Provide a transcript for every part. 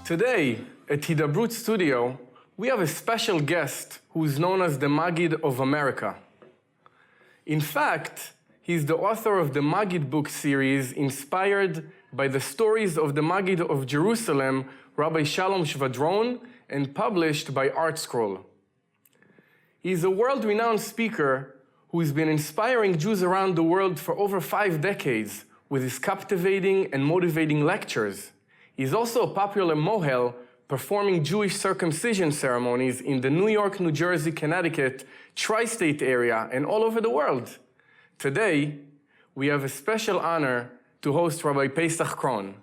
Today, at Hidabroot studio, we have a special guest who is known as the Maggid of America. In fact, he's the author of the Maggid book series inspired by the stories of the Maggid of Jerusalem, Rabbi Shalom Shvadron, and published by ArtScroll. He's a world-renowned speaker who has been inspiring Jews around the world for over 5 decades with his captivating and motivating lectures. He's also a popular mohel, performing Jewish circumcision ceremonies in the New York, New Jersey, Connecticut, tri-state area, and all over the world. Today, we have a special honor to host Rabbi Paysach Krohn.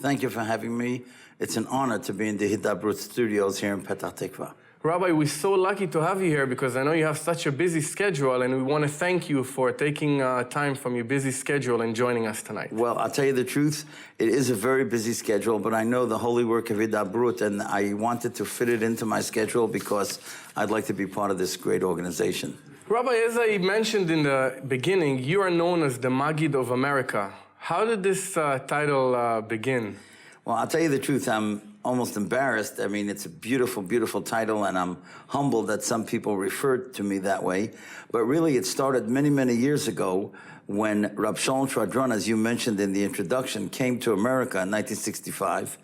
Thank you for having me. It's an honor to be in the Hidabroot studios here in Petah Tikva. Rabbi, we're so lucky to have you here because I know you have such a busy schedule, and we want to thank you for taking time from your busy schedule and joining us tonight. Well, I'll tell you the truth, it is a very busy schedule, but I know the holy work of Hidabroot, and I wanted to fit it into my schedule because I'd like to be part of this great organization. Rabbi, as I mentioned in the beginning, you are known as the Maggid of America. How did this title begin? Well, I'll tell you the truth, I'm almost embarrassed. I mean, it's a beautiful, beautiful title, and I'm humbled that some people refer to me that way. But really, it started many, many years ago when Rabbi Shalom Shvadron, as you mentioned in the introduction, came to America in 1965.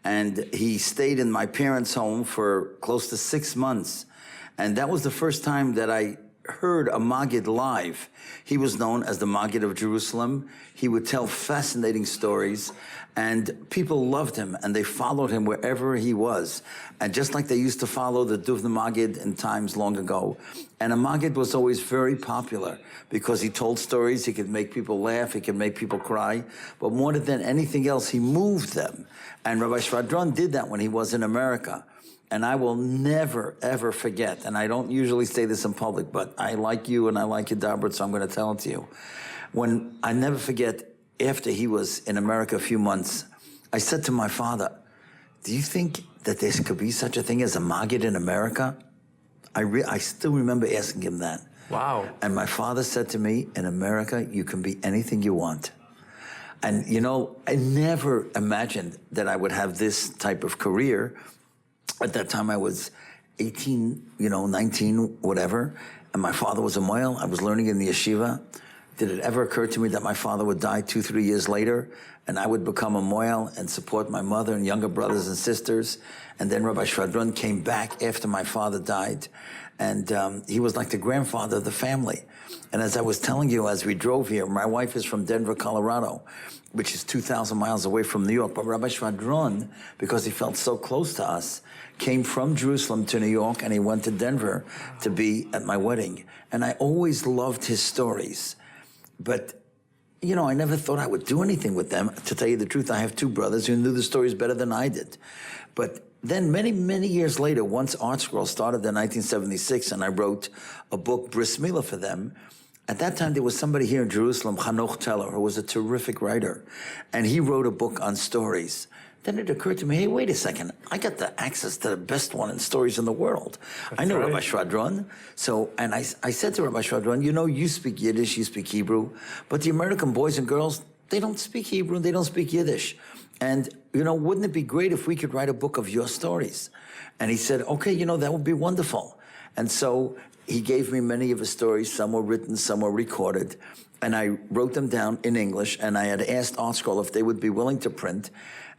And he stayed in my parents' home for close to 6 months. And that was the first time that I heard a Maggid live. He was known as the Maggid of Jerusalem. He would tell fascinating stories, and people loved him, and they followed him wherever he was. And just like they used to follow the Duvna Maggid in times long ago. And a Maggid was always very popular because he told stories, he could make people laugh, he could make people cry, but more than anything else, he moved them. And Rabbi Shvadron did that when he was in America. And I will never, ever forget, and I don't usually say this in public, but I like you and I like Hidabroot, so I'm going to tell it to you. When I never forget, after he was in America a few months, I said to my father, do you think that there could be such a thing as a Maggid in America? I still remember asking him that. Wow. And my father said to me, in America, you can be anything you want. And, you know, I never imagined that I would have this type of career. At that time, I was 18, 19, whatever, and my father was a moil. I was learning in the yeshiva. Did it ever occur to me that my father would die 2-3 years later, and I would become a moil and support my mother and younger brothers and sisters? And then Rabbi Shvadron came back after my father died, and he was like the grandfather of the family. And as I was telling you, as we drove here, my wife is from Denver, Colorado, which is 2,000 miles away from New York. But Rabbi Shvadron, because he felt so close to us, came from Jerusalem to New York, and he went to Denver to be at my wedding. And I always loved his stories. But, I never thought I would do anything with them. To tell you the truth, I have 2 brothers who knew the stories better than I did. But then many, many years later, once ArtScroll started in 1976, and I wrote a book, Bris Milah, for them, at that time, there was somebody here in Jerusalem, Hanoch Teller, who was a terrific writer, and he wrote a book on stories. Then it occurred to me, hey, wait a second, I got the access to the best one in stories in the world. That's I know right. Rabbi Shvadron. So, and I said to Rabbi Shvadron, you speak Yiddish, you speak Hebrew, but the American boys and girls, they don't speak Hebrew, they don't speak Yiddish. And, wouldn't it be great if we could write a book of your stories? And he said, okay, that would be wonderful. And so he gave me many of his stories. Some were written, some were recorded. And I wrote them down in English, and I had asked ArtScroll if they would be willing to print.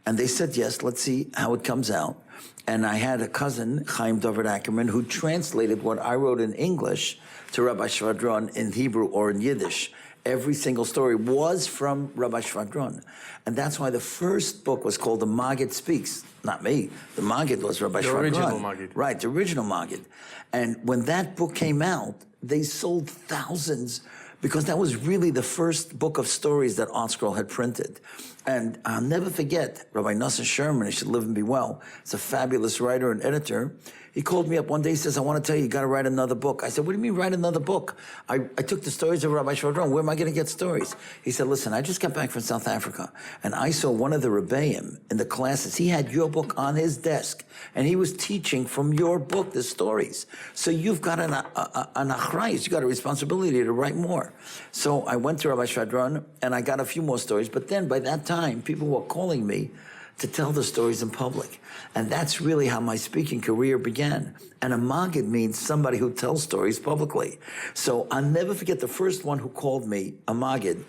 And they said, yes, let's see how it comes out. And I had a cousin, Chaim David Ackerman, who translated what I wrote in English to Rabbi Shvadron in Hebrew or in Yiddish. Every single story was from Rabbi Shvadron. And that's why the first book was called The Maggid Speaks. Not me. The Maggid was Rabbi Shvadron. The original Maggid. Right, the original Maggid. And when that book came out, they sold thousands, because that was really the first book of stories that ArtScroll had printed. And I'll never forget, Rabbi Nosson Sherman, he should live and be well, he's a fabulous writer and editor. He called me up one day, he says, I want to tell you, you got to write another book. I said, what do you mean write another book? I took the stories of Rabbi Shvadron. Where am I going to get stories? He said, listen, I just got back from South Africa, and I saw one of the Rebbeim in the classes. He had your book on his desk, and he was teaching from your book the stories. So you've got an achrayus, you got a responsibility to write more. So I went to Rabbi Shvadron, and I got a few more stories, but then by that time, people were calling me to tell the stories in public. And that's really how my speaking career began. And a Maggid means somebody who tells stories publicly. So I'll never forget the first one who called me a Maggid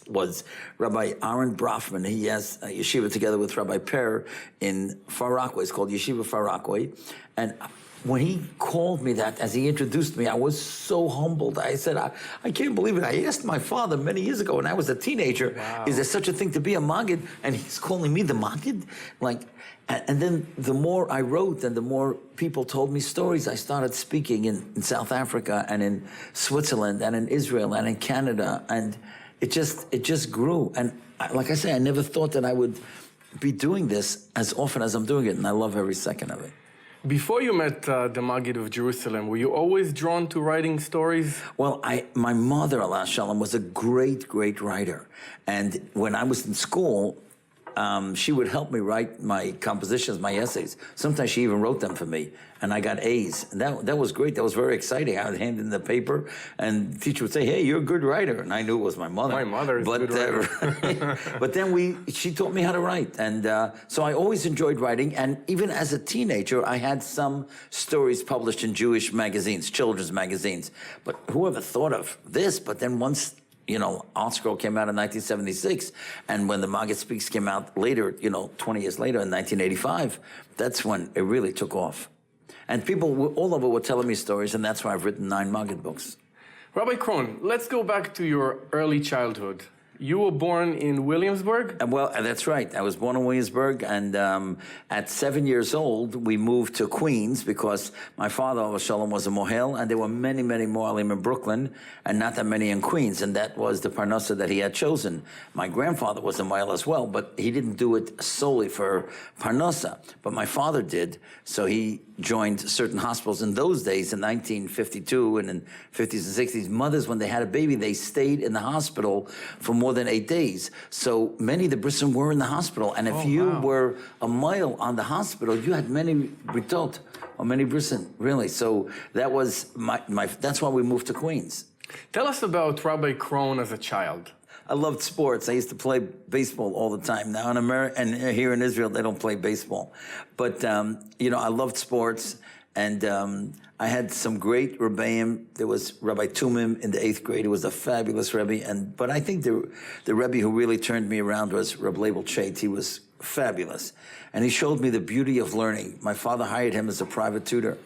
was Rabbi Aaron Brafman. He has a yeshiva together with Rabbi Per in Far Rockaway. It's called Yeshiva Far Rockaway. And when he called me that, as he introduced me, I was so humbled. I said, I can't believe it. I asked my father many years ago when I was a teenager, is there such a thing to be a Maggid? And he's calling me the Maggid? Like, and then the more I wrote and the more people told me stories, I started speaking in South Africa and in Switzerland and in Israel and in Canada. And it just grew. And like I say, I never thought that I would be doing this as often as I'm doing it. And I love every second of it. Before you met the Maggid of Jerusalem, were you always drawn to writing stories? Well, my mother, Allah Shalom, was a great, great writer. And when I was in school, she would help me write my compositions, my essays. Sometimes she even wrote them for me, and I got A's. And that was great. That was very exciting. I would hand in the paper, and the teacher would say, "Hey, you're a good writer," and I knew it was my mother. My mother is a good writer. But then she taught me how to write, and so I always enjoyed writing. And even as a teenager, I had some stories published in Jewish magazines, children's magazines. But whoever thought of this? But then once Art Scroll came out in 1976, and when the Maggid Speaks came out later, 20 years later in 1985, that's when it really took off. And people all over were telling me stories, and that's why I've written 9 Maggid books. Rabbi Krohn, let's go back to your early childhood. You were born in Williamsburg? Well, that's right. I was born in Williamsburg, and at 7 years old, we moved to Queens because my father, Shalom, was a mohel, and there were many, many mohelim in Brooklyn, and not that many in Queens, and that was the parnasa that he had chosen. My grandfather was a mohel as well, but he didn't do it solely for parnasa, but my father did, so he joined certain hospitals in those days, in 1952 and in 50s and 60s. Mothers, when they had a baby, they stayed in the hospital for more than 8 days. So many of the brissim were in the hospital. And if you were a mile on the hospital, you had many britot, or many brissim, really. So that was that's why we moved to Queens. Tell us about Rabbi Krohn as a child. I loved sports. I used to play baseball all the time. Now in America and here in Israel, they don't play baseball. But, I loved sports. And I had some great Rebbeim. There was Rabbi Tumim in the 8th grade. He was a fabulous Rebbe. But I think the Rebbe who really turned me around was Rabbi Label Chait. He was fabulous. And he showed me the beauty of learning. My father hired him as a private tutor.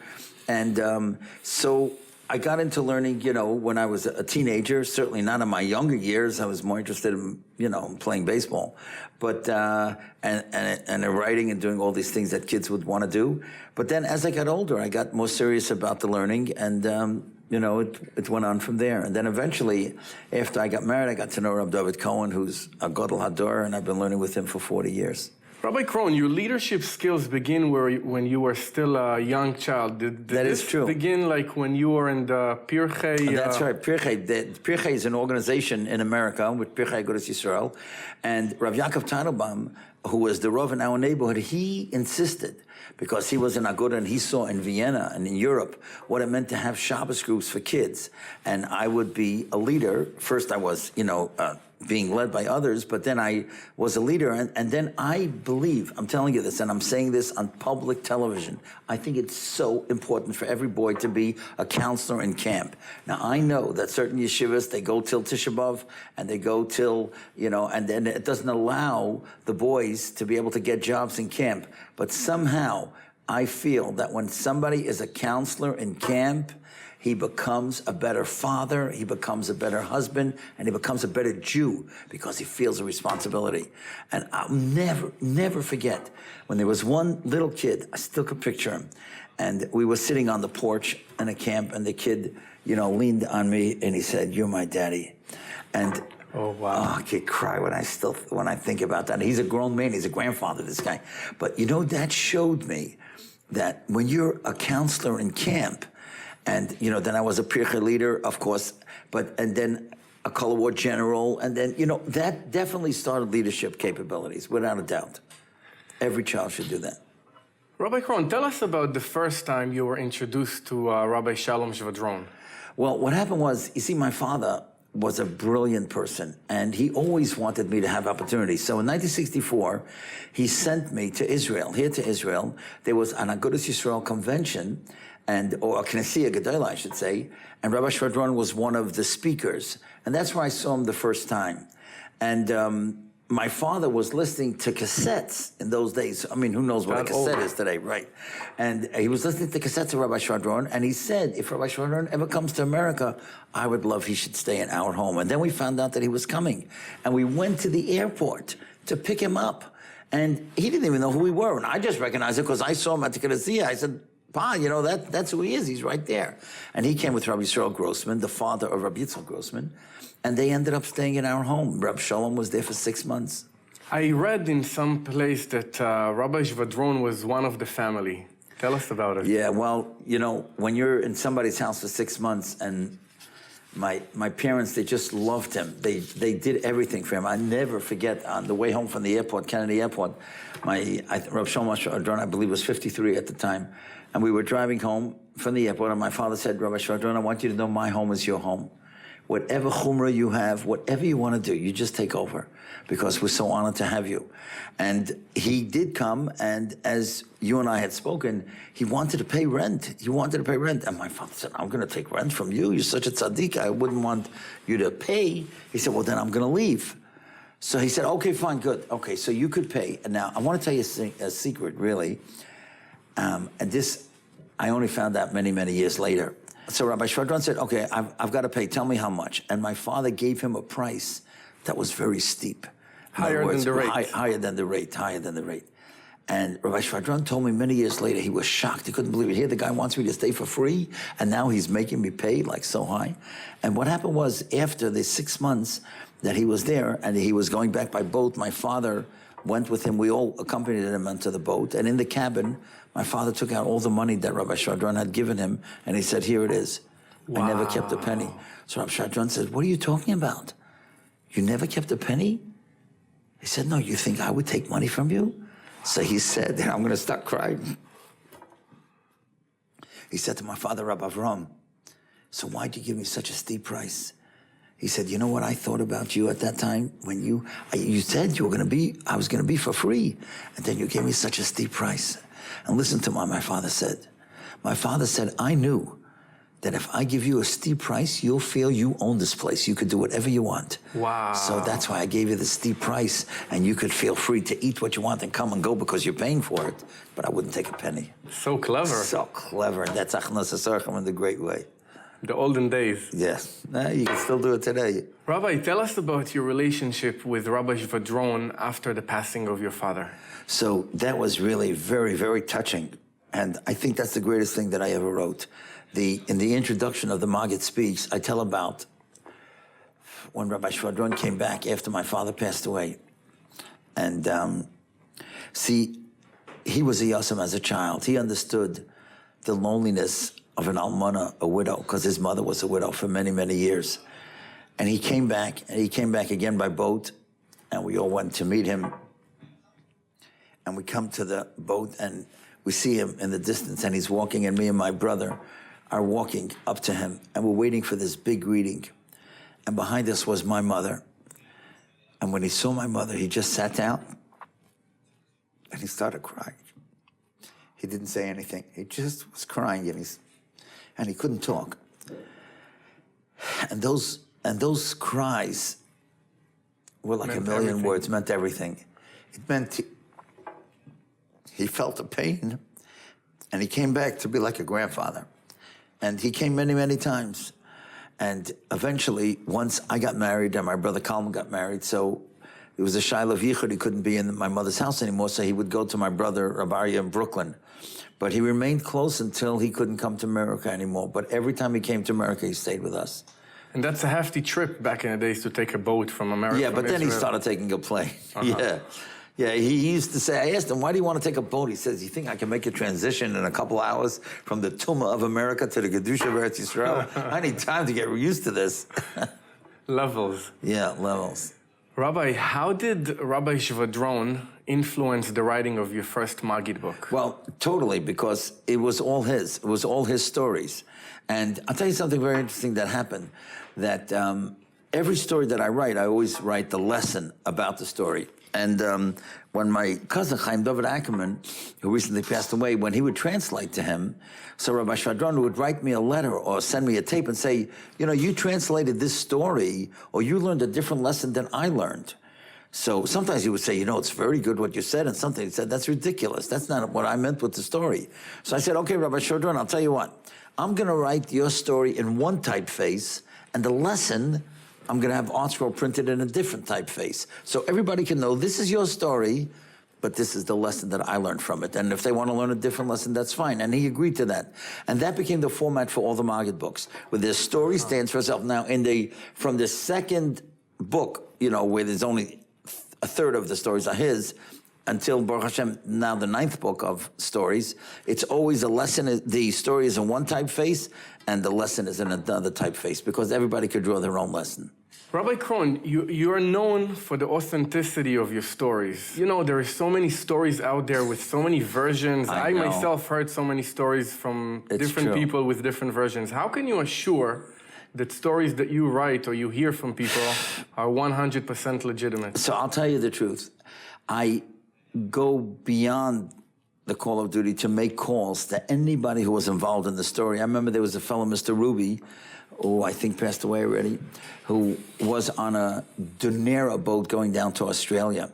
And so I got into learning, when I was a teenager, certainly not in my younger years. I was more interested in, playing baseball, but, and in writing and doing all these things that kids would want to do. But then as I got older, I got more serious about the learning, and, it went on from there. And then eventually, after I got married, I got to know Rabbi Krohn, who's a Gadol Hador, and I've been learning with him for 40 years. Rabbi Krohn, your leadership skills begin when you were still a young child. Did that this is true. Begin like when you were in the Pirchei? That's right. Pirchei is an organization in America with Pirchei Agudas Yisrael. And Rav Yaakov Teitelbaum, who was the Rav in our neighborhood, he insisted, because he was an Aguda and he saw in Vienna and in Europe what it meant to have Shabbos groups for kids. And I would be a leader. First I was, being led by others, but then I was a leader. And then I believe, I'm telling you this, and I'm saying this on public television, I think it's so important for every boy to be a counselor in camp. Now, I know that certain yeshivas, they go till Tisha B'Av, and they go till, and then it doesn't allow the boys to be able to get jobs in camp. But somehow, I feel that when somebody is a counselor in camp, he becomes a better father, he becomes a better husband, and he becomes a better Jew because he feels a responsibility. And I'll never forget when there was one little kid, I still could picture him, and we were sitting on the porch in a camp, and the kid, leaned on me and he said, "You're my daddy." And oh, wow. I could cry when I think about that. He's a grown man, he's a grandfather, this guy. But that showed me that when you're a counselor in camp, and, then I was a Pirchei leader, of course, and then a color war general. And then, that definitely started leadership capabilities, without a doubt. Every child should do that. Rabbi Krohn, tell us about the first time you were introduced to Rabbi Shalom Shvadron. Well, what happened was, you see, my father was a brilliant person, and he always wanted me to have opportunities. So in 1964, he sent me to Israel, here to Israel. There was an Agudas Yisrael convention, or a Knessia Gedolah, I should say, and Rabbi Shvadron was one of the speakers. And that's where I saw him the first time. And my father was listening to cassettes in those days. I mean, who knows what a cassette is today, right? And he was listening to cassettes of Rabbi Shvadron, and he said, if Rabbi Shvadron ever comes to America, I would love he should stay in our home. And then we found out that he was coming. And we went to the airport to pick him up. And he didn't even know who we were. And I just recognized it because I saw him at the Knessia. I said, Pa, you know, that's who he is. He's right there. And he came with Rabbi Yisrael Grossman, the father of Rabbi Yitzchak Grossman. And they ended up staying in our home. Rabbi Shalom was there for 6 months. I read in some place that Rabbi Shvadron was one of the family. Tell us about it. Yeah, well, you know, when you're in somebody's house for 6 months, and my parents, they just loved him. They did everything for him. I never forget, on the way home from the airport, Kennedy Airport, Rabbi Shvadron, I believe, was 53 at the time. And we were driving home from the airport, and my father said, Rabbi Shvadron, I want you to know my home is your home. Whatever chumrah you have, whatever you want to do, you just take over, because we're so honored to have you. And he did come, and as you and I had spoken, he wanted to pay rent. He wanted to pay rent. And my father said, I'm going to take rent from you. You're such a tzaddik. I wouldn't want you to pay. He said, well, then I'm going to leave. So he said, okay, fine, good. Okay, so you could pay. And now I want to tell you a secret, really. And this, I only found out many, many years later. So Rabbi Shvadron said, okay, I've got to pay. Tell me how much. And my father gave him a price that was very steep. Higher than the rate. Higher than the rate. And Rabbi Shvadron told me many years later, he was shocked. He couldn't believe it. Here, the guy wants me to stay for free, and now he's making me pay like so high. And what happened was, after the 6 months that he was there, and he was going back by boat, my father went with him. We all accompanied him onto the boat. And in the cabin, my father took out all the money that Rabbi Shvadron had given him, and he said, here it is. Wow. I never kept a penny. So Rabbi Shvadron said, what are you talking about? You never kept a penny? He said, no, you think I would take money from you? So he said, and I'm going to start crying. He said to my father, Rabbi Avram, so why'd you give me such a steep price? He said, you know what I thought about you at that time when you said you were going to be, I was going to be for free. And then you gave me such a steep price. And listen to what my father said. My father said, I knew that if I give you a steep price, you'll feel you own this place. You could do whatever you want. Wow. So that's why I gave you the steep price, and you could feel free to eat what you want and come and go because you're paying for it. But I wouldn't take a penny. So clever. So clever. That's Achnas Asarchim in the great way. The olden days. Yes. You can still do it today. Rabbi, tell us about your relationship with Rabbi Shvadron after the passing of your father. So that was really very, very touching. And I think that's the greatest thing that I ever wrote. In the introduction of the Maggid speech, I tell about when Rabbi Shvadron came back after my father passed away. And see, he was a Yasam as a child. He understood the loneliness of an almana, a widow, because his mother was a widow for many, many years. And he came back, and he came back again by boat, and we all went to meet him. And we come to the boat, and we see him in the distance, and he's walking, and me and my brother are walking up to him, and we're waiting for this big greeting. And behind us was my mother. And when he saw my mother, he just sat down, and he started crying. He didn't say anything. He just was crying, and he couldn't talk. And those cries were like a million words, meant everything. It meant he felt the pain, and he came back to be like a grandfather. And he came many, many times. And eventually, once I got married and my brother Kalman got married, so there was a Shiloh of Yichud. He couldn't be in my mother's house anymore, so he would go to my brother Rabbi in Brooklyn. But he remained close until he couldn't come to America anymore. But every time he came to America, he stayed with us. And that's a hefty trip back in the days to take a boat from America. Yeah, but then he started taking a plane. Yeah, he used to say, I asked him, why do you want to take a boat? He says, you think I can make a transition in a couple hours from the Tumah of America to the Kedusha of Eretz Yisrael? I need time to get used to this. Levels. Yeah, levels. Rabbi, how did Rabbi Shvadron influence the writing of your first Maggid book? Well, totally, because it was all his. It was all his stories. And I'll tell you something very interesting that happened, that every story that I write, I always write the lesson about the story. And when my cousin, Chaim David Ackerman, who recently passed away, when he would translate to him, so Rabbi Shadron would write me a letter or send me a tape and say, you know, you translated this story, or you learned a different lesson than I learned. So sometimes he would say, you know, it's very good what you said, and something he said, that's ridiculous. That's not what I meant with the story. So I said, okay, Rabbi Shadron, I'll tell you what. I'm going to write your story in one typeface, and the lesson, I'm going to have ArtScroll printed in a different typeface. So everybody can know this is your story, but this is the lesson that I learned from it. And if they want to learn a different lesson, that's fine. And he agreed to that. And that became the format for all the Maggid books, where their story stands for itself. Now, from the second book, you know, where there's only a third of the stories are his, until Baruch Hashem, now the 9th book of stories, it's always a lesson. The story is in one typeface, and the lesson is in another typeface, because everybody could draw their own lesson. Rabbi Krohn, you are known for the authenticity of your stories. You know, there are so many stories out there with so many versions. I myself heard so many stories from different people with different versions. How can you assure that stories that you write or you hear from people are 100% legitimate? So I'll tell you the truth. I go beyond the call of duty to make calls to anybody who was involved in the story. I remember there was a fellow, Mr. Ruby, who I think passed away already, who was on a Dunera boat going down to Australia.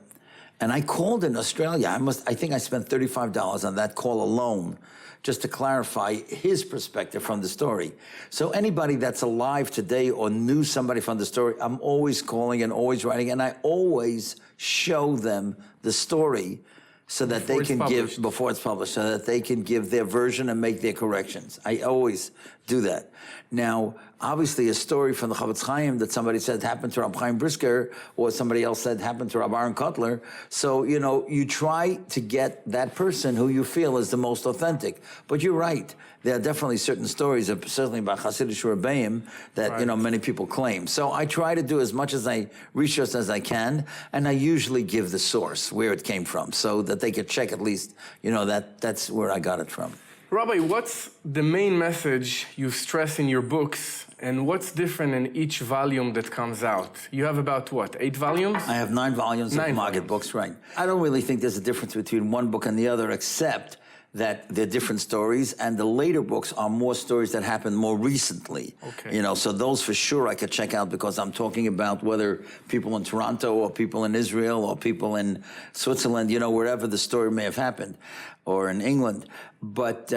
And I called in Australia. I think I spent $35 on that call alone, just to clarify his perspective from the story. So anybody that's alive today or knew somebody from the story, I'm always calling and always writing, and I always show them the story so that they can give, before it's published, so that they can give their version and make their corrections. I always do that. Now, obviously, a story from the Chavetz Chaim that somebody said happened to Rabbi Chaim Brisker, or somebody else said happened to Rabbi Aaron Kotler. So, you know, you try to get that person who you feel is the most authentic. But you're right. There are definitely certain stories, certainly by Hasidic Rebbeim, that, you know, many people claim. So I try to do as much as I research as I can, and I usually give the source, where it came from, so that they could check at least, you know, that's where I got it from. Rabbi, what's the main message you stress in your books, and what's different in each volume that comes out? You have about, what, 8 volumes? I have 9 volumes of Maggid books, right. I don't really think there's a difference between one book and the other, except that they're different stories, and the later books are more stories that happened more recently. Okay. You know, so those for sure I could check out, because I'm talking about whether people in Toronto or people in Israel or people in Switzerland, you know, wherever the story may have happened, or in England. But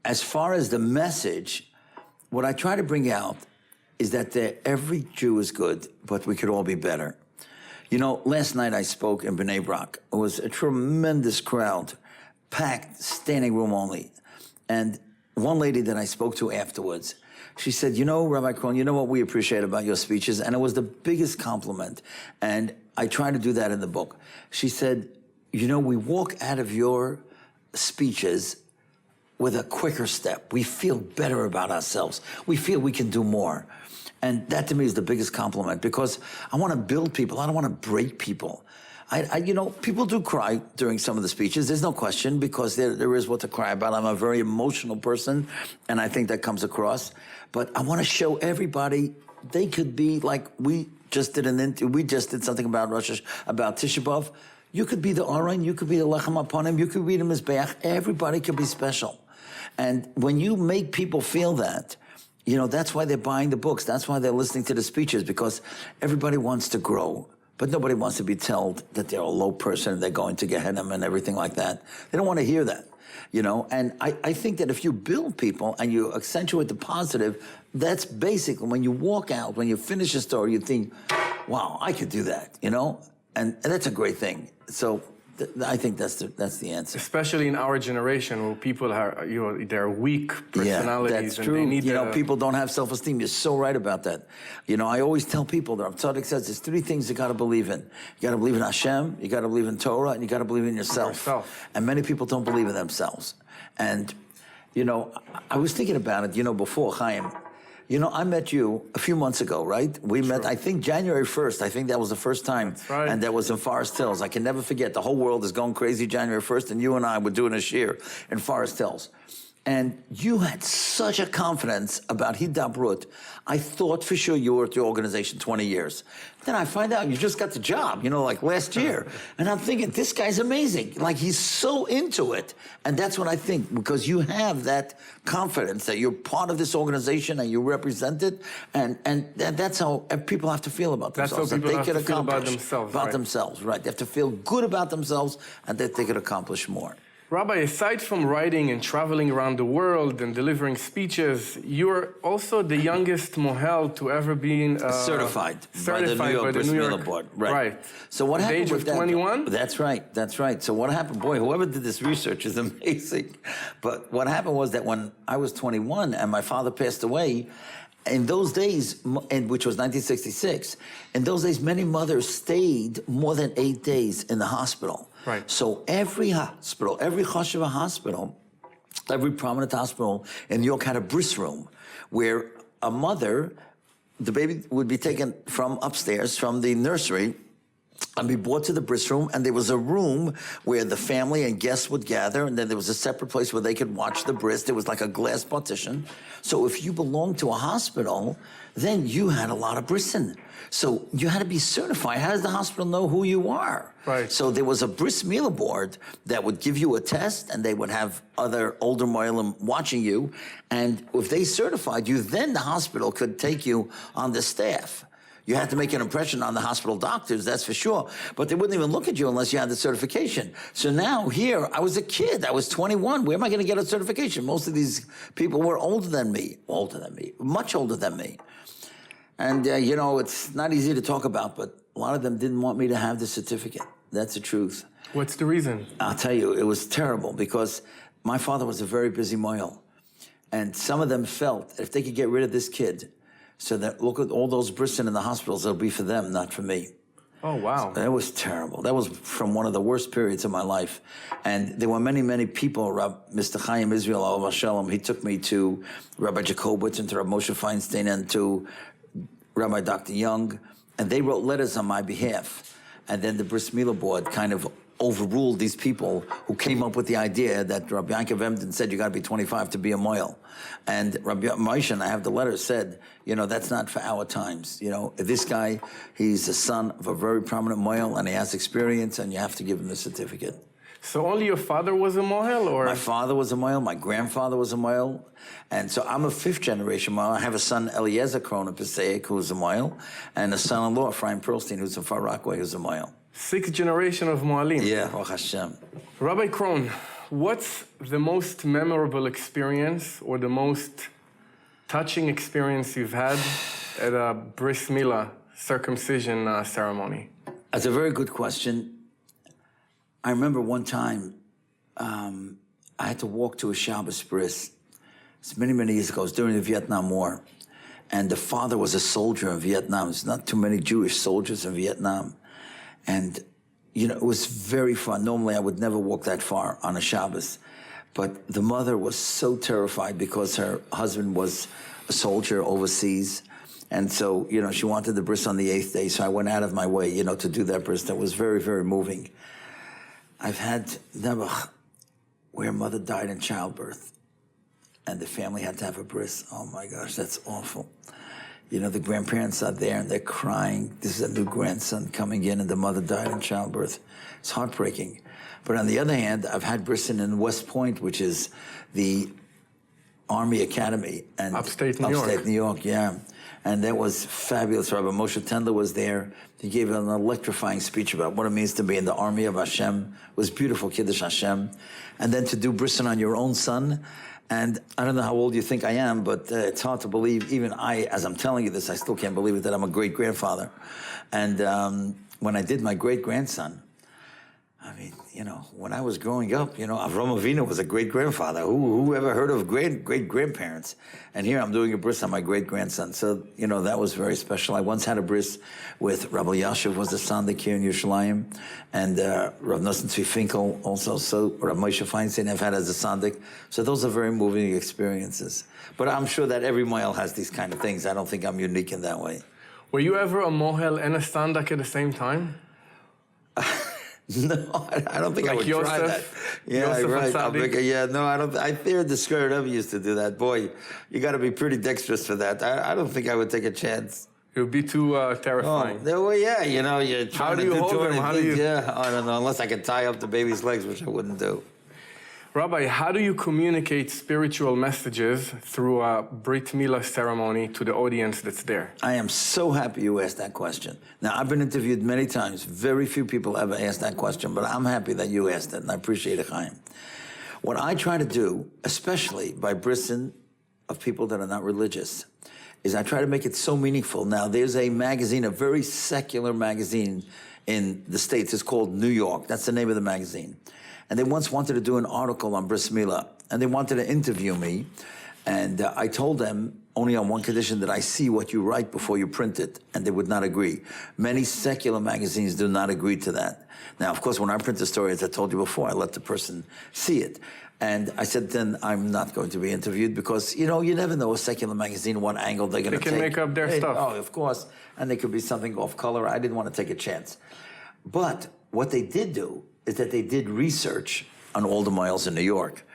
as far as the message, what I try to bring out is that every Jew is good, but we could all be better. You know, last night I spoke in Bnei Brak. It was a tremendous crowd, packed, standing room only. And one lady that I spoke to afterwards, she said, you know, Rabbi Krohn, you know what we appreciate about your speeches? And it was the biggest compliment. And I try to do that in the book. She said, you know, we walk out of your speeches with a quicker step. We feel better about ourselves. We feel we can do more. And that to me is the biggest compliment, because I want to build people. I don't want to break people. You know, people do cry during some of the speeches. There's no question, because there is what to cry about. I'm a very emotional person, and I think that comes across. But I want to show everybody they could be like we just did something about about Tisha B'Av. You could be the Aron, you could be the Lechem Aponim, you could be the Mizbeach. Everybody could be special. And when you make people feel that, you know, that's why they're buying the books. That's why they're listening to the speeches, because everybody wants to grow. But nobody wants to be told that they're a low person and they're going to Gehenna and everything like that. They don't want to hear that, you know? And I think that if you build people and you accentuate the positive, that's basically when you walk out, when you finish a story, you think, wow, I could do that, you know? And that's a great thing. So I think that's the answer. Especially in our generation, where people are, you know, they're weak personalities. Yeah, that's true. And they need, you know, people don't have self-esteem. You're so right about that. You know, I always tell people, the Rav Tzadok says, there's 3 things you got to believe in. You got to believe in Hashem, you got to believe in Torah, and you got to believe in yourself. And many people don't believe in themselves. And, you know, I was thinking about it, you know, before, Chaim. You know, I met you a few months ago, right? We met, I think, January 1st. I think that was the first time. That's right. And that was in Forest Hills. I can never forget. The whole world is going crazy January 1st, and you and I were doing a shir in Forest Hills. And you had such a confidence about Hidabroot. I thought for sure you were at the organization 20 years. Then I find out you just got the job, like last year. And I'm thinking, this guy's amazing. Like, he's so into it. And that's what I think, because you have that confidence that you're part of this organization and you represent it. And that's how people have to feel about themselves. That's how people have to feel about themselves. About themselves, right. They have to feel good about themselves and that they could accomplish more. Rabbi, aside from writing and traveling around the world and delivering speeches, you're also the youngest mohel to ever be certified by the New York Bris Milah Board. Right. So what happened at the age of 21? That's right. So what happened? Boy, whoever did this research is amazing. But what happened was that when I was 21 and my father passed away, in those days, which was 1966, in those days, many mothers stayed more than 8 days in the hospital. Right. So every hospital, every chashuva hospital, every prominent hospital in New York had a bris room where a mother, the baby would be taken from upstairs, from the nursery, and be brought to the bris room, and there was a room where the family and guests would gather, and then there was a separate place where they could watch the bris. There was like a glass partition. So if you belonged to a hospital, then you had a lot of brisin. So you had to be certified. How does the hospital know who you are? Right. So there was a bris milah board that would give you a test, and they would have other older moelim watching you. And if they certified you, then the hospital could take you on the staff. You had to make an impression on the hospital doctors, that's for sure. But they wouldn't even look at you unless you had the certification. So now here, I was a kid. I was 21. Where am I going to get a certification? Most of these people were older than me, much older than me. And, it's not easy to talk about, but a lot of them didn't want me to have the certificate. That's the truth. What's the reason? I'll tell you, it was terrible because my father was a very busy mohel. And some of them felt if they could get rid of this kid, so that look at all those brisin in the hospitals, it'll be for them, not for me. Oh, wow. That was terrible. That was from one of the worst periods of my life. And there were many, many people. Mr. Chaim Israel, Alav Shalom, he took me to Rabbi Jacobowitz and to Rabbi Moshe Feinstein and to Rabbi Dr. Young, and they wrote letters on my behalf. And then the Bris Milah Board kind of overruled these people who came up with the idea that Rabbi Yankov Emden said you got to be 25 to be a mohel. And Rabbi Moshe, and I have the letter, said, that's not for our times. This guy, he's the son of a very prominent mohel, and he has experience, and you have to give him the certificate. So only your father was a mohel, or? My father was a mohel, my grandfather was a mohel, and so I'm a fifth-generation mohel. I have a son, Eliezer Krohn of Paysach, who's a mohel, and a son-in-law, Ephraim Pearlstein, who's from Far Rockaway, who's a mohel. Sixth generation of mohalim. Yeah, Baruch Hashem. Rabbi Krohn, what's the most memorable experience or the most touching experience you've had at a Bris Milah circumcision ceremony? That's a very good question. I remember one time I had to walk to a Shabbos bris. It's many, many years ago. It was during the Vietnam War. And the father was a soldier in Vietnam. There's not too many Jewish soldiers in Vietnam. And, it was very fun. Normally, I would never walk that far on a Shabbos. But the mother was so terrified because her husband was a soldier overseas. And so, she wanted the bris on the 8th day. So I went out of my way, to do that bris. That was very, very moving. I've had Nebuch where mother died in childbirth and the family had to have a bris. Oh my gosh, that's awful. The grandparents are there and they're crying. This is a new grandson coming in and the mother died in childbirth. It's heartbreaking. But on the other hand, I've had brisin in West Point, which is the Army Academy. And Upstate New York, yeah. And that was fabulous. Rabbi Moshe Tendler was there. He gave an electrifying speech about what it means to be in the army of Hashem. It was beautiful, Kiddush Hashem. And then to do brisin on your own son. And I don't know how old you think I am, but it's hard to believe. Even I, as I'm telling you this, I still can't believe it, that I'm a great-grandfather. And when I did my great-grandson, I mean, when I was growing up, Avram Avinu was a great-grandfather. Who ever heard of great-grandparents? And here I'm doing a bris on my great-grandson. So, that was very special. I once had a bris with Rabbi Yashiv, was the Sandik here in Yerushalayim, and Rav Nosson Tzvi Finkel also. So Rav Moshe Feinstein I've had as a Sandik. So those are very moving experiences. But I'm sure that every mohel has these kind of things. I don't think I'm unique in that way. Were you ever a mohel and a sandak at the same time? No, I don't think I would try that. Yeah, Yosef right. Atzadik? Yeah, no, I don't. I feared the skirt ever used to do that. Boy, you got to be pretty dexterous for that. I don't think I would take a chance. It would be too terrifying. Well, yeah, you know, you're trying How do you hold them? How do you? Yeah, I don't know. Unless I could tie up the baby's legs, which I wouldn't do. Rabbi, how do you communicate spiritual messages through a Brit Milah ceremony to the audience that's there? I am so happy you asked that question. Now, I've been interviewed many times. Very few people ever ask that question, but I'm happy that you asked it, and I appreciate it, Chaim. What I try to do, especially by brising of people that are not religious, is I try to make it so meaningful. Now, there's a magazine, a very secular magazine in the States. It's called New York. That's the name of the magazine. And they once wanted to do an article on Bris Milah, and they wanted to interview me. And I told them, only on one condition, that I see what you write before you print it, and they would not agree. Many secular magazines do not agree to that. Now, of course, when I print a story, as I told you before, I let the person see it. And I said, then I'm not going to be interviewed because, you know, you never know a secular magazine, what angle they're going to take. They can make up their stuff. Oh, of course. And there could be something off color. I didn't want to take a chance. But what they did do is that they did research on all the miles in New York.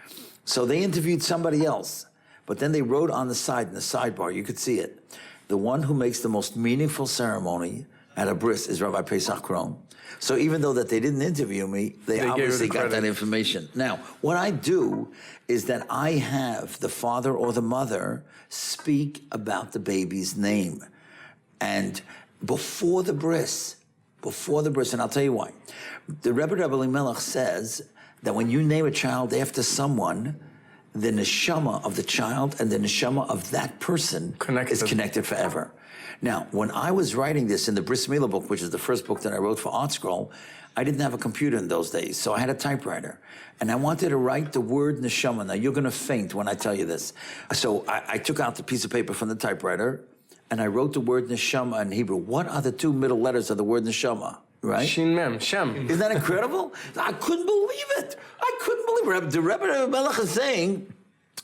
So they interviewed somebody else, but then they wrote on the side, in the sidebar, you could see it, the one who makes the most meaningful ceremony at a bris is Rabbi Paysach Krohn. So even though that they didn't interview me, they obviously got that information. Now, what I do is that I have the father or the mother speak about the baby's name. And before the bris, and I'll tell you why. The Rebbe Elimelech says that when you name a child after someone, the neshama of the child and the neshama of that person is connected forever. Now, when I was writing this in the Bris Milah book, which is the first book that I wrote for Art Scroll, I didn't have a computer in those days, so I had a typewriter. And I wanted to write the word neshama. Now, you're going to faint when I tell you this. So I took out the piece of paper from the typewriter, and I wrote the word neshama in Hebrew. What are the two middle letters of the word neshama? Right? Shin Mem, Shem. Isn't that incredible? I couldn't believe it. I couldn't believe it. The Rebbe Melech is saying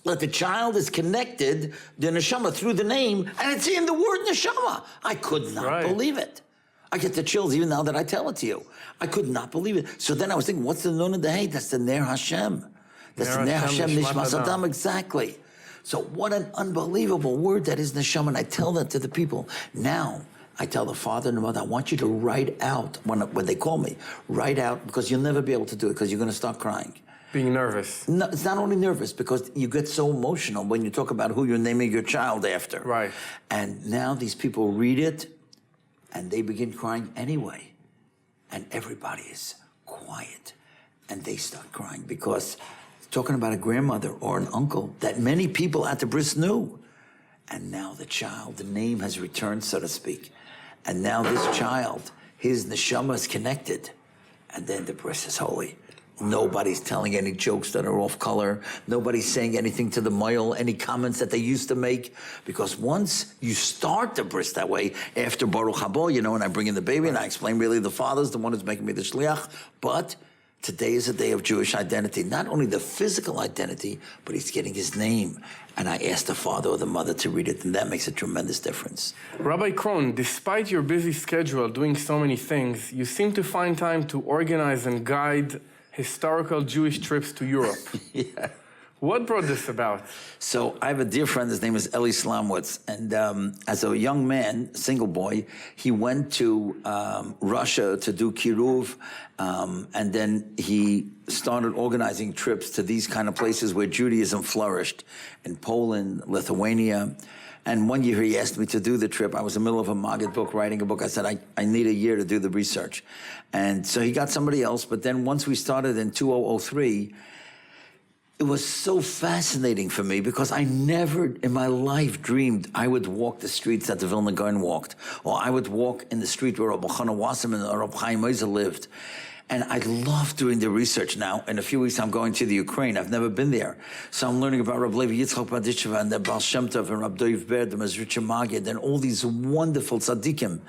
that the child is connected, the neshama, through the name, and it's in the word neshama. I could not believe it. I get the chills even now that I tell it to you. I could not believe it. So then I was thinking, what's the Nun and the Hey? That's the Ner Hashem. That's the Ner Hashem Nishmas Adam. Exactly. So what an unbelievable word that is neshama. And I tell that to the people. Now, I tell the father and the mother, I want you to write out, when they call me, write out, because you'll never be able to do it, because you're going to start crying. Being nervous. No, it's not only nervous, because you get so emotional when you talk about who you're naming your child after. Right. And now these people read it, and they begin crying anyway. And everybody is quiet, and they start crying, because talking about a grandmother or an uncle that many people at the bris knew. And now the child, the name has returned, so to speak. And now this child, his neshama is connected. And then the bris is holy. Nobody's telling any jokes that are off color. Nobody's saying anything to the moil, any comments that they used to make. Because once you start the bris that way, after Baruch Habo, you know, and I bring in the baby and I explain really the father's the one who's making me the shliach. But today is a day of Jewish identity. Not only the physical identity, but he's getting his name. And I asked the father or the mother to read it, and that makes a tremendous difference. Rabbi Krohn, despite your busy schedule doing so many things, you seem to find time to organize and guide historical Jewish trips to Europe. Yeah. What brought this about? So I have a dear friend, his name is Eli Slamwitz, and as a young man, single boy, he went to Russia to do kiruv, and then he started organizing trips to these kind of places where Judaism flourished, in Poland, Lithuania. And one year he asked me to do the trip. I was in the middle of a Maggid book, writing a book. I said, I need a year to do the research. And so he got somebody else, but then once we started in 2003, it was so fascinating for me because I never in my life dreamed I would walk the streets that the Vilna Gaon walked, or I would walk in the street where Rabbi Chana Wasserman or Rabbi Chaim Ozer lived. And I love doing the research now. In a few weeks, I'm going to the Ukraine. I've never been there. So I'm learning about Rabbi Levi Yitzchak Berditchev and the Baal Shem Tov and Rabbi Doiv Ber, the Mezritcher Maggid, and all these wonderful tzaddikim.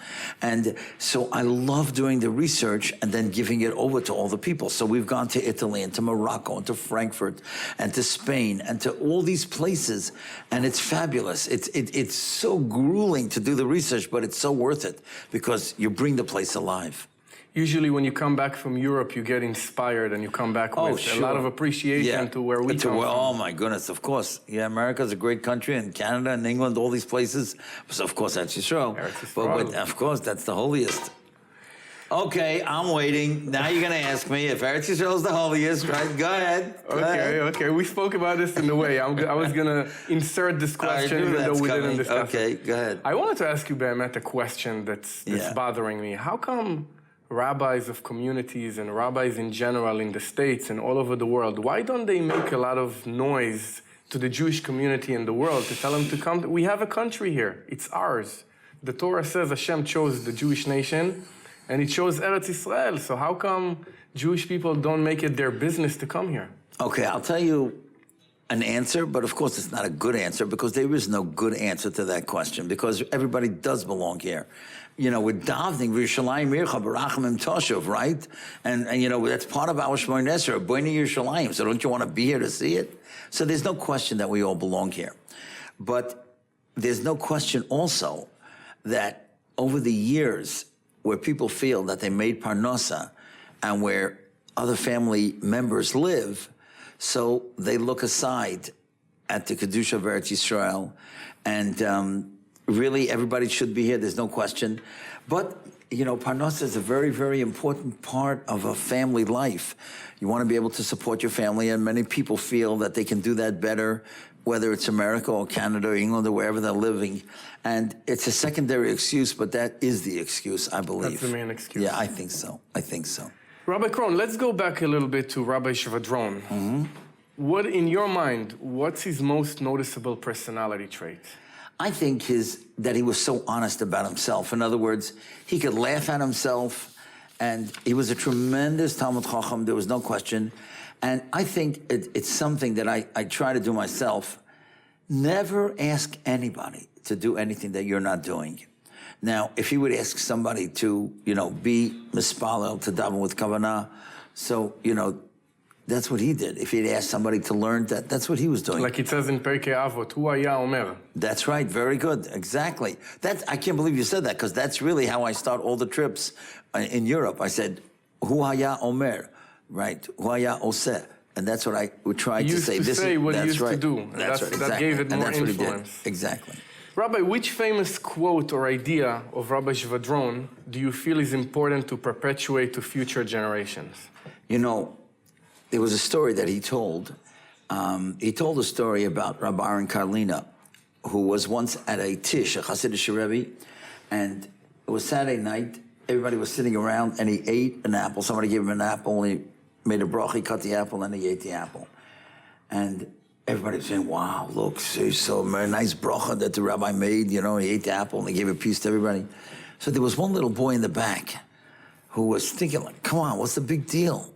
And so I love doing the research and then giving it over to all the people. So we've gone to Italy and to Morocco and to Frankfurt and to Spain and to all these places. And it's fabulous. It's so grueling to do the research, but it's so worth it because you bring the place alive. Usually when you come back from Europe, you get inspired and you come back with a lot of appreciation to where we come from. Oh, my goodness, of course. Yeah, America's a great country, and Canada and England, all these places. So, of course, that's Yisrael. But, of course, that's the holiest. Okay, I'm waiting. Now you're going to ask me if Eretz Yisrael is the holiest, right? Go ahead. Okay. We spoke about this in the way. I was going to insert this question even though we didn't discuss it. Okay, go ahead. I wanted to ask you, Be'emet, a question that's bothering me. How come rabbis of communities and rabbis in general in the States and all over the world, why don't they make a lot of noise to the Jewish community in the world to tell them to come? We have a country here. It's ours. The Torah says Hashem chose the Jewish nation, and it chose Eretz Israel. So how come Jewish people don't make it their business to come here? Okay, I'll tell you an answer, but of course it's not a good answer because there is no good answer to that question because everybody does belong here. You know, we're davening, Yerushalayim Mircha Barachim Toshuv, right? And you know, that's part of our Shmoneh Esrei, B'nai Yerushalayim. So don't you want to be here to see it? So there's no question that we all belong here. But there's no question also that over the years where people feel that they made Parnasa and where other family members live, so they look aside at the Kedusha of Eretz Yisrael, and really everybody should be here, there's no question. But, you know, Parnasa is a very, very important part of a family life. You want to be able to support your family, and many people feel that they can do that better, whether it's America or Canada or England or wherever they're living. And it's a secondary excuse, but that is the excuse, I believe. That's the main excuse. Yeah, I think so. Rabbi Krohn, let's go back a little bit to Rabbi Shvadron. Mm-hmm. What, in your mind, what's his most noticeable personality trait? I think that he was so honest about himself. In other words, he could laugh at himself, and he was a tremendous Talmud Chacham, there was no question. And I think it's something that I try to do myself. Never ask anybody to do anything that you're not doing. Now, if he would ask somebody to, you know, be mispalel, to daven with kavanah, so, you know, that's what he did. If he'd asked somebody to learn that, that's what he was doing. Like it says in Pirkei Avot, Hu haya omer. That's right, very good, exactly. I can't believe you said that, because that's really how I start all the trips in Europe. I said, Hu haya omer, right? Hu haya oseh. And that's what I would try to say. He used to say what he used to do. That's right, exactly. That gave it more influence. What he did. Exactly. Rabbi, which famous quote or idea of Rabbi Shvadron do you feel is important to perpetuate to future generations? You know, there was a story that he told. He told a story about Rabbi Aaron Karlina, who was once at a tish, a Hasidic Rebbe, and it was Saturday night. Everybody was sitting around, and he ate an apple. Somebody gave him an apple, and he made a bracha, he cut the apple, and he ate the apple. And everybody was saying, wow, look, so very nice bracha that the rabbi made. You know, he ate the apple, and he gave a piece to everybody. So there was one little boy in the back who was thinking, like, come on, what's the big deal?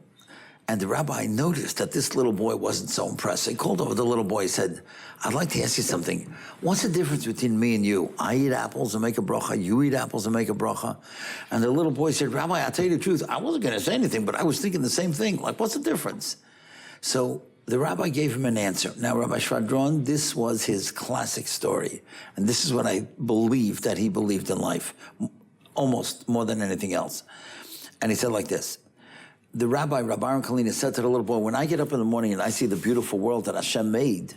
And the rabbi noticed that this little boy wasn't so impressed. So he called over the little boy. He said, I'd like to ask you something. What's the difference between me and you? I eat apples and make a bracha. You eat apples and make a bracha. And the little boy said, Rabbi, I'll tell you the truth. I wasn't going to say anything, but I was thinking the same thing. Like, what's the difference? So the rabbi gave him an answer. Now, Rabbi Shvadron, this was his classic story. And this is what I believe that he believed in life, almost more than anything else. And he said like this. The Rabbi Aaron Kalina, said to the little boy, when I get up in the morning and I see the beautiful world that Hashem made,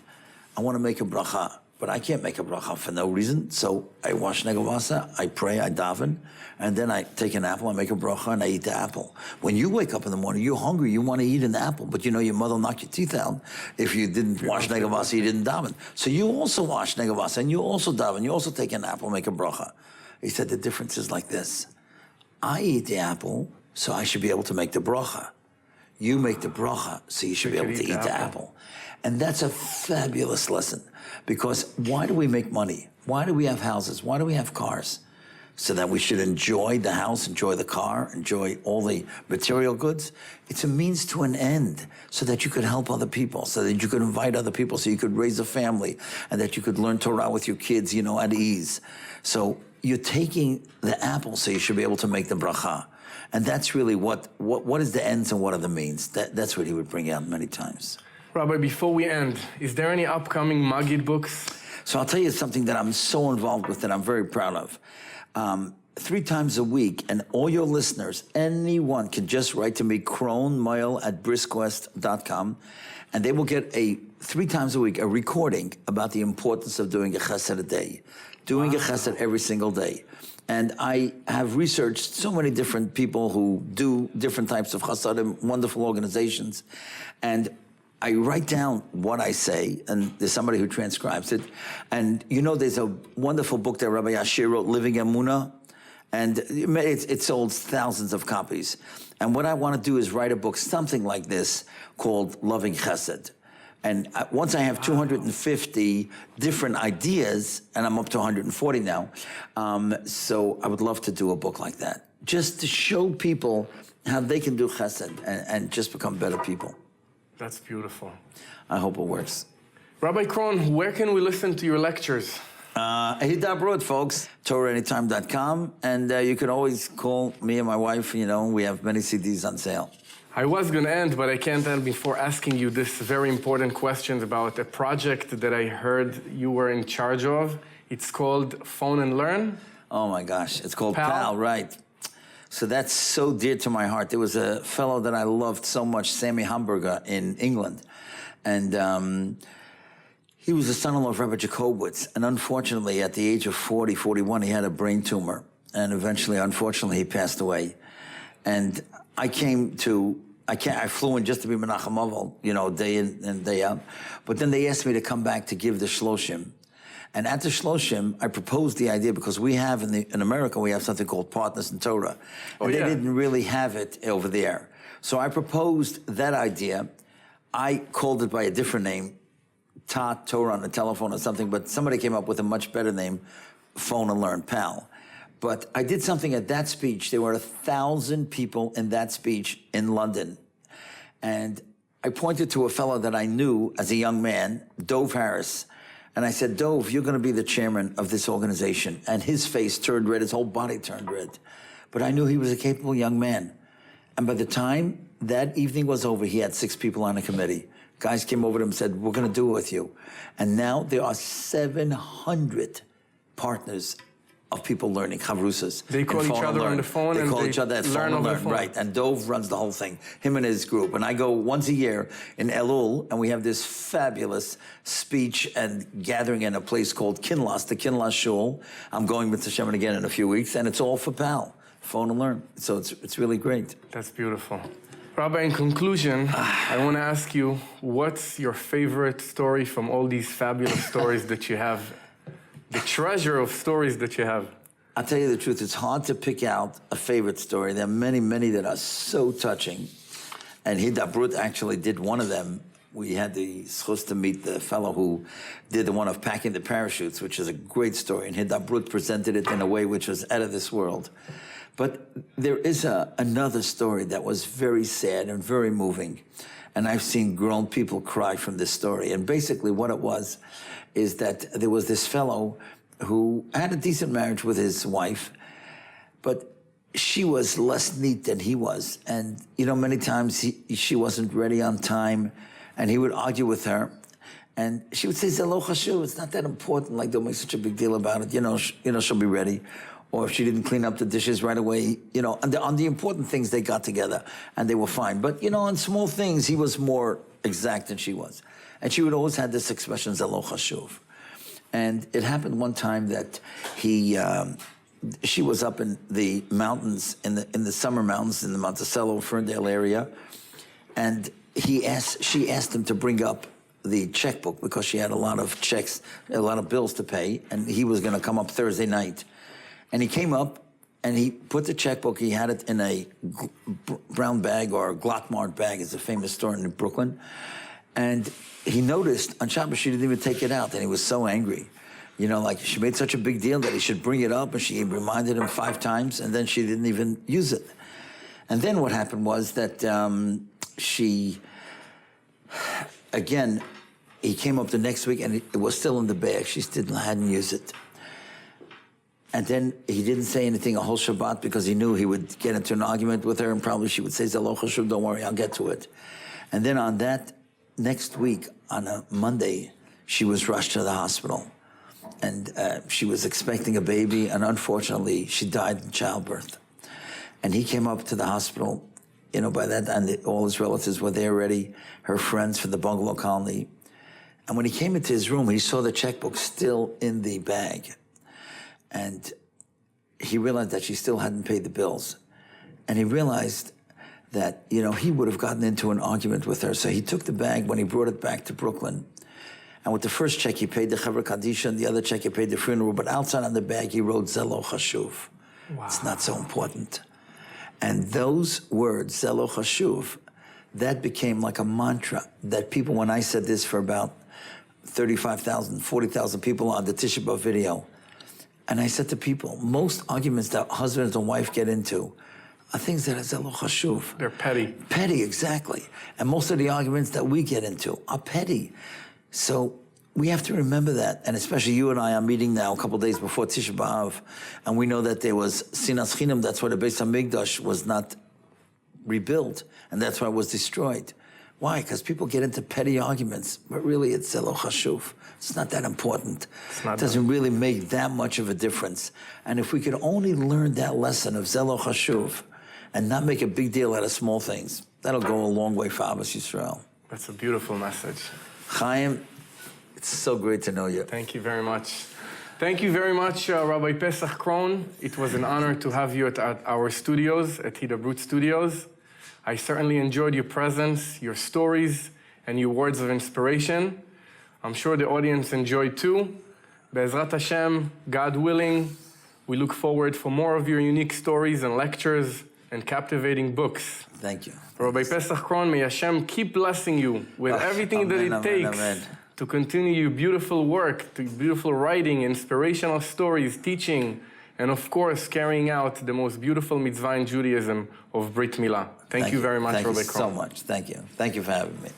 I want to make a bracha, but I can't make a bracha for no reason. So I wash negavasa, I pray, I daven, and then I take an apple, I make a bracha, and I eat the apple. When you wake up in the morning, you're hungry, you want to eat an apple, but you know your mother knocked your teeth out if you didn't wash negavasa, you didn't daven. So you also wash negavasa, and you also daven, you also take an apple, make a bracha. He said the difference is like this. I eat the apple, so I should be able to make the bracha. You make the bracha, so you should be able to eat the apple. And that's a fabulous lesson, because why do we make money? Why do we have houses? Why do we have cars? So that we should enjoy the house, enjoy the car, enjoy all the material goods. It's a means to an end, so that you could help other people, so that you could invite other people, so you could raise a family, and that you could learn Torah with your kids, you know, at ease. So you're taking the apple, so you should be able to make the bracha. And that's really what is the ends and what are the means. That's what he would bring out many times. Rabbi, before we end, is there any upcoming Maggid books? So I'll tell you something that I'm so involved with that I'm very proud of. 3 times a week, and all your listeners, anyone can just write to me, krohnmail@brisquest.com, and they will get 3 times a week, a recording about the importance of doing a chesed a day, doing a chesed every single day. And I have researched so many different people who do different types of chasadim, wonderful organizations, and I write down what I say, and there's somebody who transcribes it. And there's a wonderful book that Rabbi Yashir wrote, Living Emunah, and it sold thousands of copies. And what I want to do is write a book, something like this, called Loving Chesed. And once I have 250 different ideas, and I'm up to 140 now, so I would love to do a book like that, just to show people how they can do chesed and just become better people. That's beautiful. I hope it works. Rabbi Krohn, where can we listen to your lectures? Hidabroot, folks, TorahAnytime.com, and you can always call me and my wife. We have many CDs on sale. I was going to end, but I can't end before asking you this very important question about a project that I heard you were in charge of. It's called Phone and Learn. Oh my gosh, it's called PAL, right? So that's so dear to my heart. There was a fellow that I loved so much, Sammy Hamburger, in England. And he was the son-in-law of Rabbi Jacobowitz. And unfortunately, at the age of 40, 41, he had a brain tumor. And eventually, unfortunately, he passed away. And I flew in just to be Menachem Aval, day in and day out. But then they asked me to come back to give the Shloshim. And at the Shloshim, I proposed the idea because we have in America, we have something called Partners in Torah. And they didn't really have it over there. So I proposed that idea. I called it by a different name, Torah on the telephone or something, but somebody came up with a much better name, Phone and Learn, PAL. But I did something at that speech. There were 1,000 people in that speech in London. And I pointed to a fellow that I knew as a young man, Dove Harris. And I said, Dove, you're going to be the chairman of this organization. And his face turned red, his whole body turned red. But I knew he was a capable young man. And by the time that evening was over, he had 6 people on the committee. Guys came over to him and said, we're going to do it with you. And now there are 700 partners of people learning chavrusas. They call each other on the phone and call each other at phone and learn, right? And Dove runs the whole thing, him and his group. And I go once a year in Elul, and we have this fabulous speech and gathering in a place called Kinlas, the Kinlas Shul. I'm going with Hashem again in a few weeks, and it's all for PAL, Phone and Learn. So it's really great. That's beautiful. Rabbi, in conclusion, I want to ask you, what's your favorite story from all these fabulous stories that you have? The treasure of stories that you have. I'll tell you the truth, it's hard to pick out a favorite story. There are many, many that are so touching. And Hidabroot actually did one of them. We had the chus to meet the fellow who did the one of packing the parachutes, which is a great story. And Hidabroot presented it in a way which was out of this world. But there is another story that was very sad and very moving. And I've seen grown people cry from this story. And basically what it was is that there was this fellow who had a decent marriage with his wife, but she was less neat than he was. And, many times she wasn't ready on time, and he would argue with her. And she would say, Zelo Chashuv, it's not that important, like don't make such a big deal about it. She'll be ready. Or if she didn't clean up the dishes right away, on the important things they got together and they were fine. But, on small things, he was more exact than she was. And she would always have this expression, Zelo Chashuv. And it happened one time that she was up in the mountains, in the summer mountains in the Monticello, Ferndale area. And she asked him to bring up the checkbook because she had a lot of checks, a lot of bills to pay. And he was going to come up Thursday night. And he came up and he put the checkbook, he had it in a brown bag, or a Glockmart bag, is a famous store in Brooklyn. And he noticed on Shabbos she didn't even take it out, and he was so angry. She made such a big deal that he should bring it up, and she reminded him 5 times, and then she didn't even use it. And then what happened was that he came up the next week, and it was still in the bag. She still hadn't used it. And then he didn't say anything a whole Shabbat because he knew he would get into an argument with her, and probably she would say, Zelo Chashuv, don't worry, I'll get to it. And then on that next week, on a Monday, she was rushed to the hospital. and she was expecting a baby, and unfortunately, she died in childbirth. And he came up to the hospital, you know, by that time, all his relatives were there already, her friends from the bungalow colony. And when he came into his room, he saw the checkbook still in the bag. And he realized that she still hadn't paid the bills. And he realized that, you know, he would have gotten into an argument with her. So he took the bag when he brought it back to Brooklyn. And with the first check, he paid the Chevra Kadisha, and the other check, he paid the funeral. But outside on the bag, he wrote Zelo Chashuv. Wow. It's not so important. And those words, Zelo Chashuv, that became like a mantra that people, when I said this for about 35,000, 40,000 people on the Tisha B'Av video, and I said to people, most arguments that husbands and wife get into are things that are Zelo Chashuv. They're petty. Petty, exactly. And most of the arguments that we get into are petty. So we have to remember that, and especially you and I are meeting now a couple of days before Tisha B'Av, and we know that there was Sinas Chinam, that's why the Beis HaMikdash was not rebuilt, and that's why it was destroyed. Why? Because people get into petty arguments, but really it's Zelo Chashuv. It's not that important. It doesn't really make that much of a difference. And if we could only learn that lesson of Zelo Chashuv and not make a big deal out of small things, that'll go a long way for Abbas Yisrael. That's a beautiful message. Chaim, it's so great to know you. Thank you very much. Thank you very much, Rabbi Paysach Krohn. It was an honor to have you at our studios, at Hidabroot Studios. I certainly enjoyed your presence, your stories, and your words of inspiration. I'm sure the audience enjoyed too. Be'ezrat Hashem, God willing, we look forward for more of your unique stories and lectures and captivating books. Thank you. Rabbi Paysach Krohn, may Hashem keep blessing you with everything that it takes to continue your beautiful work, to beautiful writing, inspirational stories, teaching, and of course, carrying out the most beautiful mitzvah in Judaism of Brit Milah. Thank you very much, Rabbi Krohn. Thank you so much. Thank you. Thank you for having me.